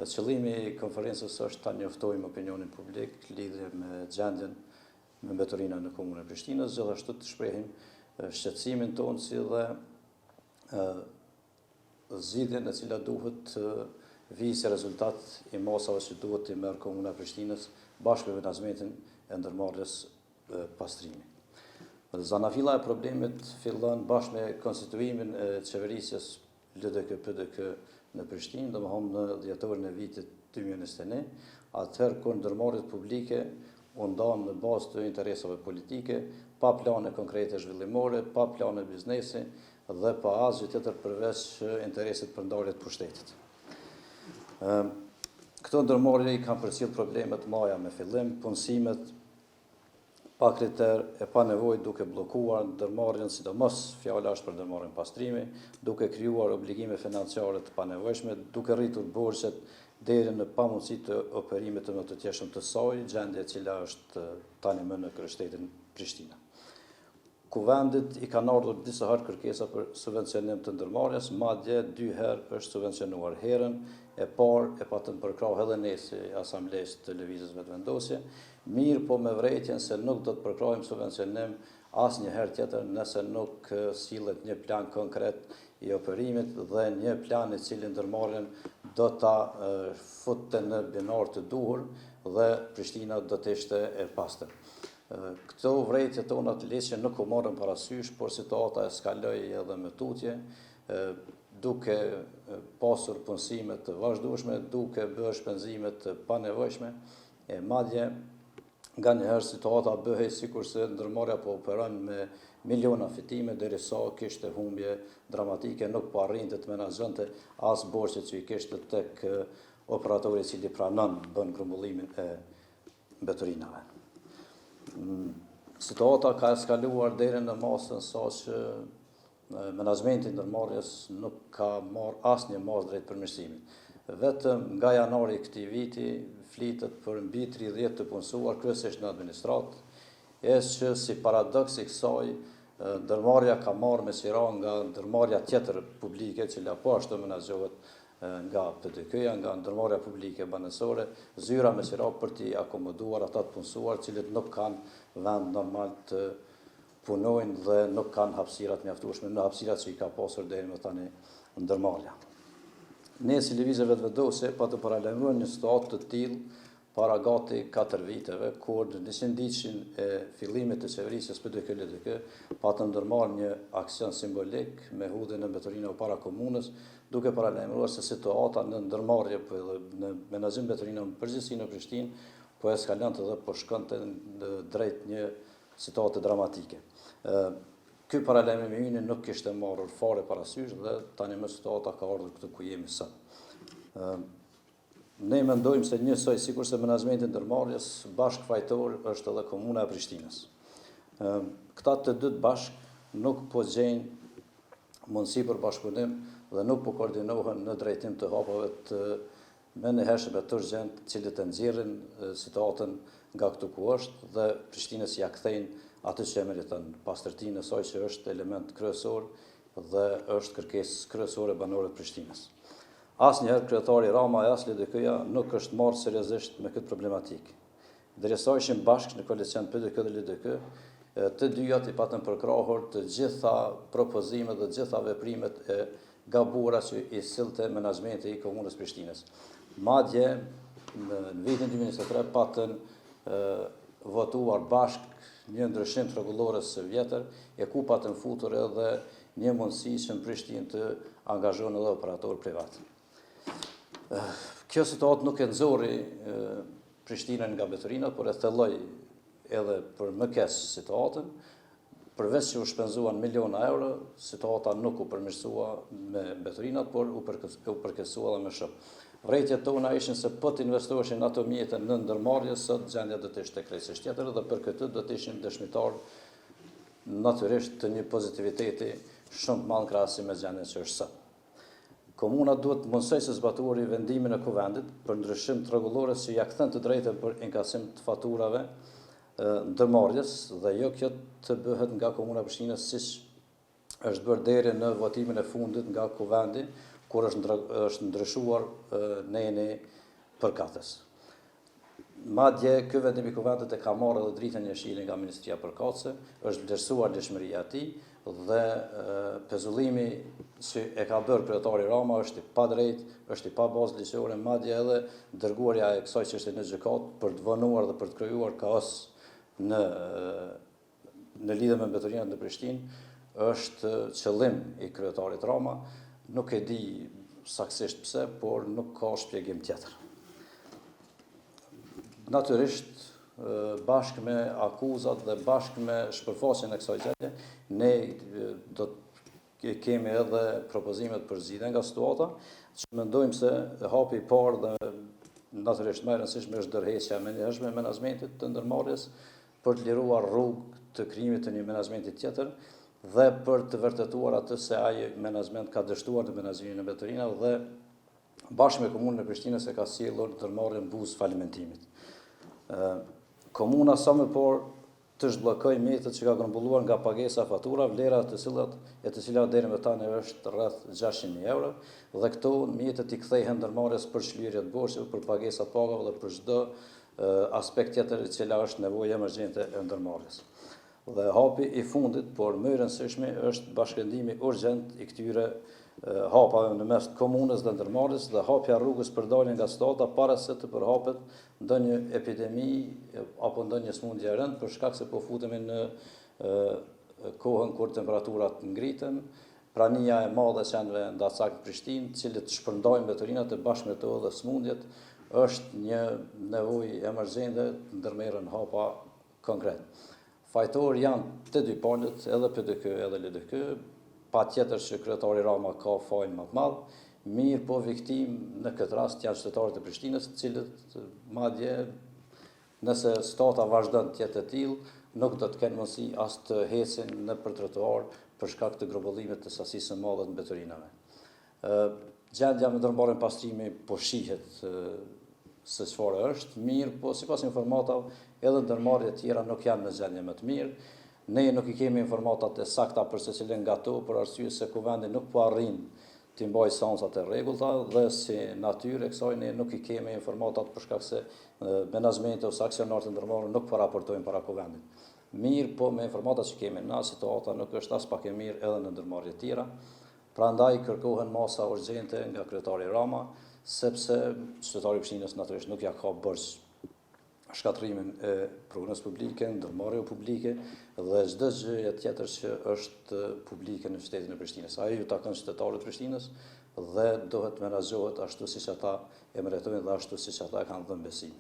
Qëllimi i konferencës është ta njoftojmë opinionin publik lidhje me gjendjen me mbeturinën në komunën e Prishtinës, gjithashtu të shprehim shqetësimin tonë si dhe zgjidhjen e cila duhet të vijë si rezultat i masave që duhet të merr komuna e Prishtinës bashkë me menaxhmentin e ndërmarrjes pastrimi. Zanafilla e problemit fillon bashkë me konstituimin e qeverisjes LDK-PDK në Prishtinë, domethënë në dhjetorin e vitit 2021, atëherë kur ndërmarrjet publike u ndanë në bazë të interesave politike, pa plane konkrete zhvillimore, pa plane biznesi dhe pa asgjë tjetër përveç interesit për ndarjet pushtetit. Këto ndërmarrje i kanë përcjell probleme të mëdha me fillim, punësimet pa kriter e pa nevojë duke bllokuar ndërmarrjen, sidomos fjala është për ndërmarrjen pastrimi, duke krijuar obligime financiare të panevojshme, duke rritur borxhet deri në pamundësi të operimit të mëtetjeshëm të saj, gjendje e cila është tani më në kryeqytetin Prishtina. Kuvendit i kanë ardhur disa herë kërkesa për subvencionim të ndërmarrjes, madje 2 herë është subvencionuar. Herën e parë e patën përkrahur edhe nesi asamblesë të lëvizjes vetëvendosje, mirë po me vërejtjen se nuk do të përkrahim subvencionim asnjëherë tjetër nëse nuk sillet një plan konkret i operimit dhe një plan i cili ndërmarrjen do ta futte në binar të duhur dhe Prishtina do të ishte e pastër. Këto vërejtje tona të leqe nuk u morën parasysh, por situata eskaloi edhe me tutje, duke pasur punësime të vazhdueshme, duke bërë shpenzime të panevojshme, e madje nga njëherë situata bëhej sikurse ndërmarrja po operon me miliona fitime, derisa kishte humbje dramatike, nuk po arrinte të menaxhonte as borxhet që i kishte tek operatori i cili pranon bën grumbullimin e mbeturinave. Situata ka eskaluar deri në masën sa që menaxhmenti i ndërmarrjes nuk ka marrë asnjë masë drejt përmirësimit. Vetëm nga janari i këtij viti flitet për mbi 30 të punësuar, kryesisht në administratë, që si paradoks i kësaj, ndërmarrja ka marrë me qira nga ndërmarrja tjetër publike, cila po ashtu menaxhohet nga PDK-ja, nga ndërmarrja publike banesore, zyra me qira për t'i akomoduar ata të punësuar, cilët nuk kanë vend normal të punojnë dhe nuk kanë hapësirat mjaftueshme në hapësirat që i ka pasur deri më tani ndërmarrja. Ne si lëvizje vetëvendosje pa të paralajmëruar një situatë të tillë para gati 4 viteve, kur në 100-diqin e fillimit të qeverisjes PDK-LDK pa të ndërmarrë një aksion simbolik me hudhjen e mbeturinave para komunës, duke paralajmëruar se situata në ndërmarrje në menaxhim mbeturinave në përgjithësi në Prishtinë po eskalonte dhe po shkonte drejt një situate dramatike. Ky paralajmërim i ynë nuk kishte marrur fare parasysh dhe tani më situata ka ardhur këtu ku jemi sot. Ne mendojmë se njësoj sikurse menaxhmenti i ndërmarrjes bashkëfajtor është edhe komuna e Prishtinës. Këta të dy bashkë nuk po gjejnë mundësi për bashkëpunim dhe nuk po koordinohen në drejtim të hapave të meneheshme të urgjent, të cilët e nxjerrin situatën nga këtu ku është dhe Prishtinës ja kthejnë atë që e meriton, pastërtinë e saj që është element kryesor dhe është kërkesë kryesore banore të Prishtinës. Asnjëherë kryetari Rama e as LDK-ja nuk është marrë seriozisht me këtë problematikë. Derisa ishim bashkë në koalicion PDK dhe LDK, të dyjat i patën përkrahur të gjitha propozimet dhe të gjitha veprimet e gabuara që i sillte menaxhmenti i komunës Prishtinës. Madje në vitin 2023 patën votuar bashkë një ndryshim rregullores së vjetër, e ku patën futur edhe një mundësi që në Prishtinë të angazhohen edhe operatorë privat. Kjo situatë nuk e nxorri Prishtinën nga mbeturinat, por e thelloi edhe për më keq situatën. Përveç që u shpenzuan miliona euro, situata nuk u përmirësua me mbeturinat, por u përkeqësua edhe më shumë. Vërejtjet tona ishin se po të investoheshin ato mjete në ndërmarrje, sot gjendja do të ishte krejtësisht tjetër dhe për këtë do të ishin dëshmitar natyrisht të një pozitiviteti shumë të madh krahasim me gjendjen që është sot. Komuna duhet të mundsoj së zbatuari vendimin e kuvendit për ndryshim të rregullores që ja kthen të drejtën për inkasim të faturave ndërmarrjes dhe jo kjo të bëhet nga komuna e Prishtinës siç është bërë deri në votimin e fundit nga kuvendi, kur është ndryshuar neni përkatës. Madje ky vendim i Kuvendit e ka marrë edhe dritën e jeshile nga Ministria Përkatëse, është vlerësuar lëshmëria e tij dhe pezullimi që e ka bërë kryetari Rama është i padrejtë, është i pa bazë ligjore, madje edhe dërguarja e kësaj çështje në gjykatë për të vonuar dhe për të krijuar kaos në lidhje me mbetërinat në Prishtinë është qëllim i kryetarit Rama. Nuk e di saktësisht pse, por nuk ka shpjegim tjetër. Natyrisht, bashkë me akuzat dhe bashkë me shpërfaqjen e kësaj gjendje, ne do të kemi edhe propozimet për zgjidhje nga situata, që mendojmë se hapi i parë dhe natyrisht më e rëndësishme është ndërheqja menjëhershme e menaxhmentit të ndërmarrjes për të liruar rrugë të krijimit të një menaxhmenti tjetër dhe për të vërtetuar atë se ai menaxhment ka dështuar në menaxhimin e mbetërinave dhe bashkë me Komunën e Prishtinës e ka sjellur ndërmarrjen buzë falimentimit. Komuna sa më por të zhbllokoj mjetet që ka grumbulluar nga pagesa fatura, vlera të cilat deri më tani është rreth 600.000 euro, dhe këto mjetet i kthehen ndërmarrjes për shlyerje të borxheve, për pagesa të pagave dhe për çdo aspekt tjetër i cila është nevojë emergjente e ndërmarrjes. Dhe hapi i fundit, por më i rëndësishmi, është bashkëndimi urgjent i këtyre hapave në mes komunës dhe ndërmarrjes dhe hapja rrugës për daljen nga situata para se të përhapet ndonjë epidemi apo ndonjë smundje e rëndë, për shkak se po futemi në kohën kur temperaturat ngriten, prania e madhe e qenëve ndacak në Prishtinë, të cilët shpërndajnë mbetërinat e bashkë me to dhe smundjet, është një nevojë emergjente të ndërmerren hapa konkret. Fajtor janë të dy palët, edhe PDK edhe LDK, pa tjetër që kryetari Rama ka fajin më të madh, mirë po viktim në këtë rast janë qytetarët e Prishtinës, të cilët madje nëse situata vazhdon të jetë e tillë, nuk do të kenë mundësi as të ecin nëpër trotuar për shkak të grobullimit të sasisë së madhe të mbetërinave. Gjendja me ndërmarrjen pastrimi po shihet se çfarë është, mirë po sipas informatave edhe ndërmarrjet e tjera nuk janë në gjendje më të mirë. Ne nuk i kemi informatat e sakta për secilin nga to, për arsye se Kuvendi nuk po arrin të mbajë seancat e rregullta dhe si natyrë e kësaj ne nuk i kemi informatat për shkak se menaxhmenti ose aksionarët e ndërmarrën nuk po raportojnë para Kuvendit. Mirë, po me informatat që kemi na, situata nuk është as pak e mirë edhe në ndërmarrje të tjera. Prandaj kërkohen masa urgjente nga kryetari Rama, sepse qytetari i Prishtinës natyrisht nuk ja ka borxh shkatrimin e punës publike, ndërmarrje publike dhe çdo gjë tjetër që është publike në qytetin e Prishtinës. Ai ju takon qytetarët e Prishtinës dhe duhet menaxhohet ashtu siç ata e meritojnë dhe ashtu siç ata kanë dhënë besim.